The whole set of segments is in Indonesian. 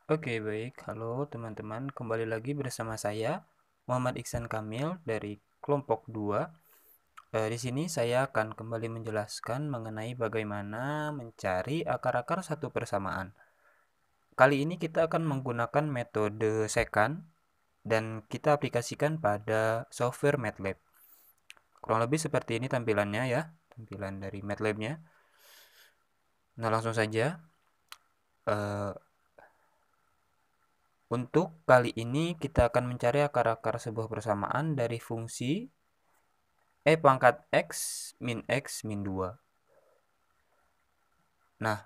Oke, baik. Halo teman-teman, kembali lagi bersama saya Muhammad Iksan Kamil dari kelompok 2. Di sini saya akan kembali menjelaskan mengenai bagaimana mencari akar-akar satu persamaan. Kali ini kita akan menggunakan metode secant dan kita aplikasikan pada software MATLAB. Kurang lebih seperti ini tampilannya ya, tampilan dari MATLAB-nya. Nah, langsung saja. Eh, Untuk kali ini kita akan mencari akar-akar sebuah persamaan dari fungsi E pangkat X min 2. Nah,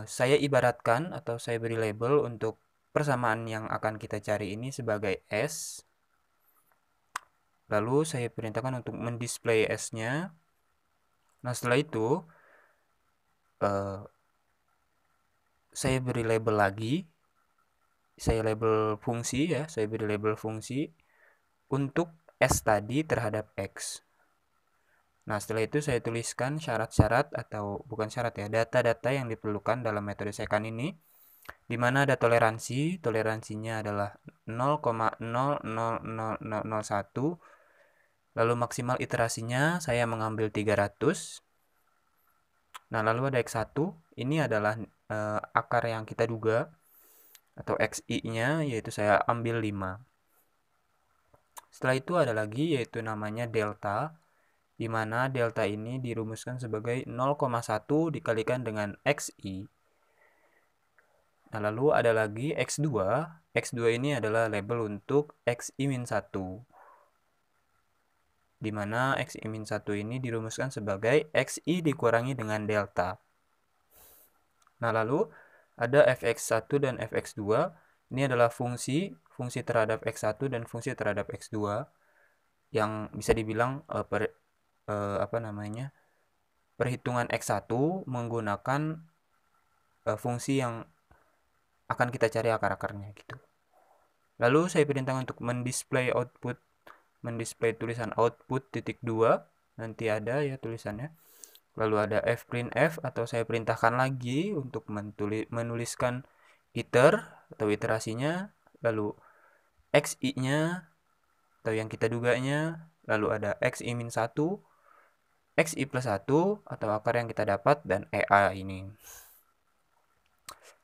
saya ibaratkan atau saya beri label untuk persamaan yang akan kita cari ini sebagai S. Lalu saya perintahkan untuk mendisplay S-nya. Nah, setelah itu eh, saya beri label lagi. Saya label fungsi ya, saya beri label fungsi untuk S tadi terhadap X. Nah, setelah itu saya tuliskan syarat-syarat atau bukan syarat ya, data-data yang diperlukan dalam metode secant ini, di mana ada toleransi, toleransinya adalah 0,000001, lalu maksimal iterasinya saya mengambil 300. Nah, lalu ada X1, ini adalah akar yang kita duga, atau XI-nya, yaitu saya ambil 5. Setelah itu ada lagi, yaitu namanya delta, di mana delta ini dirumuskan sebagai 0,1 dikalikan dengan XI. Nah, lalu ada lagi X2. X2 ini adalah label untuk XI-1, di mana XI-1 ini dirumuskan sebagai XI dikurangi dengan delta. Nah, lalu ada fx1 dan fx2. Ini adalah fungsi terhadap x1 dan fungsi terhadap x2 yang bisa dibilang perhitungan x1 menggunakan fungsi yang akan kita cari akar-akarnya gitu. Lalu saya perintahkan untuk mendisplay tulisan output titik 2, nanti ada ya tulisannya. Lalu ada fprintf, atau saya perintahkan lagi untuk menuliskan iter atau iterasinya, lalu xi-nya atau yang kita duganya, lalu ada xi-1, xi plus 1 atau akar yang kita dapat, dan ea ini.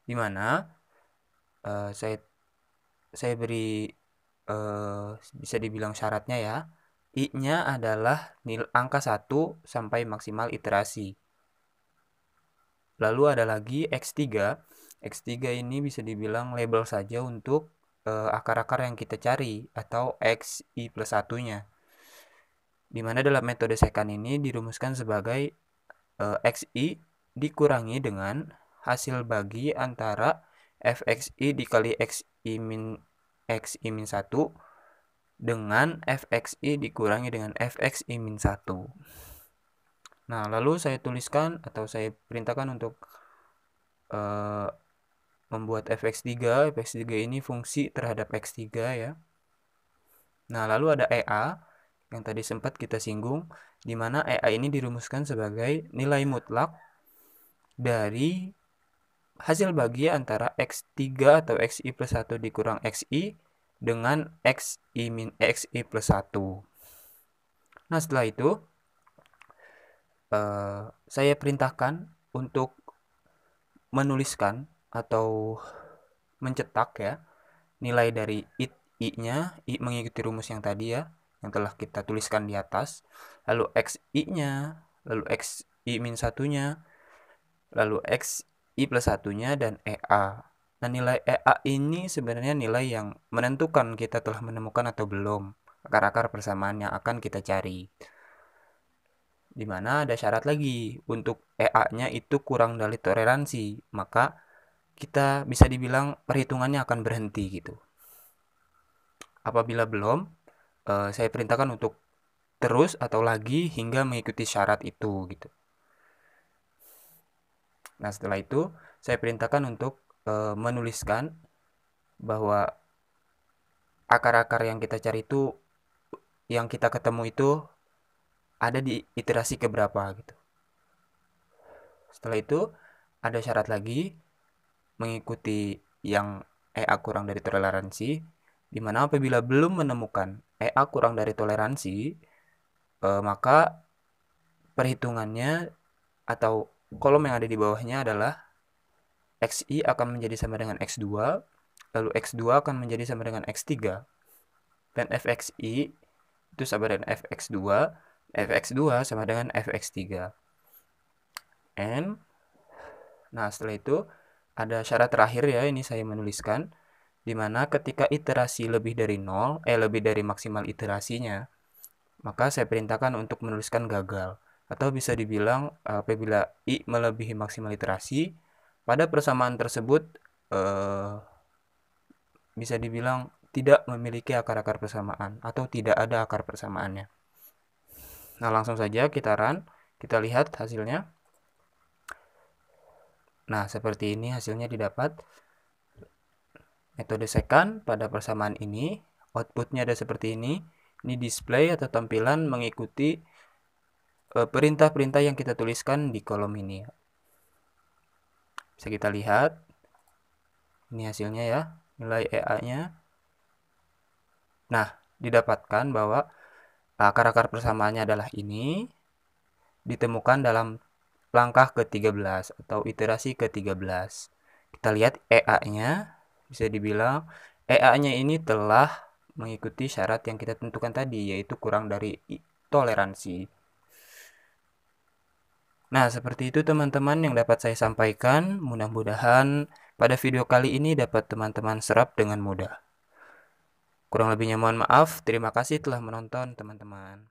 Dimana saya beri bisa dibilang syaratnya ya. I-nya adalah angka 1 sampai maksimal iterasi. Lalu ada lagi X3. X3 ini bisa dibilang label saja untuk akar-akar yang kita cari atau XI plus 1-nya. Dimana dalam metode secant ini dirumuskan sebagai XI dikurangi dengan hasil bagi antara fxi dikali xi min 1 dengan fxi dikurangi dengan fxi min 1. Nah, lalu saya tuliskan atau saya perintahkan untuk membuat fx3. Fx3 ini fungsi terhadap x3 ya. Nah, lalu ada EA yang tadi sempat kita singgung, di mana EA ini dirumuskan sebagai nilai mutlak dari hasil bagi antara x3 atau xi plus 1 dikurang xi dengan xi plus 1. Nah, setelah itu saya perintahkan untuk menuliskan atau mencetak ya nilai dari i-nya, i mengikuti rumus yang tadi ya, yang telah kita tuliskan di atas, lalu xi-nya, lalu xi min 1-nya, lalu xi plus 1-nya, dan ea. Nah, nilai ea ini sebenarnya nilai yang menentukan kita telah menemukan atau belum akar-akar persamaan yang akan kita cari. Dimana ada syarat lagi, untuk ea-nya itu kurang dari toleransi, maka kita bisa dibilang perhitungannya akan berhenti gitu. Apabila belum, saya perintahkan untuk terus atau lagi hingga mengikuti syarat itu gitu. Nah, setelah itu saya perintahkan untuk menuliskan bahwa akar-akar yang kita cari itu, yang kita ketemu itu ada di iterasi keberapa gitu. Setelah itu ada syarat lagi, mengikuti yang EA kurang dari toleransi, di mana apabila belum menemukan EA kurang dari toleransi, maka perhitungannya atau kolom yang ada di bawahnya adalah XI akan menjadi sama dengan X2, lalu X2 akan menjadi sama dengan X3, dan Fxi itu sama dengan Fx2, Fx2 sama dengan Fx3. And, nah setelah itu ada syarat terakhir ya, ini saya menuliskan, dimana ketika iterasi lebih dari 0, lebih dari maksimal iterasinya, maka saya perintahkan untuk menuliskan gagal. Atau bisa dibilang apabila I melebihi maksimal iterasi, pada persamaan tersebut bisa dibilang tidak memiliki akar-akar persamaan atau tidak ada akar persamaannya. Nah, langsung saja kita run, kita lihat hasilnya. Nah, seperti ini hasilnya didapat. Metode second pada persamaan ini, outputnya ada seperti ini. Ini display atau tampilan mengikuti perintah-perintah yang kita tuliskan di kolom ini. Bisa kita lihat. Ini hasilnya ya, nilai EA-nya. Nah, didapatkan bahwa akar-akar persamaannya adalah ini, ditemukan dalam langkah ke-13 atau iterasi ke-13. Kita lihat EA-nya, bisa dibilang EA-nya ini telah mengikuti syarat yang kita tentukan tadi, yaitu kurang dari toleransi. Nah, seperti itu teman-teman yang dapat saya sampaikan. Mudah-mudahan pada video kali ini dapat teman-teman serap dengan mudah. Kurang lebihnya mohon maaf. Terima kasih telah menonton teman-teman.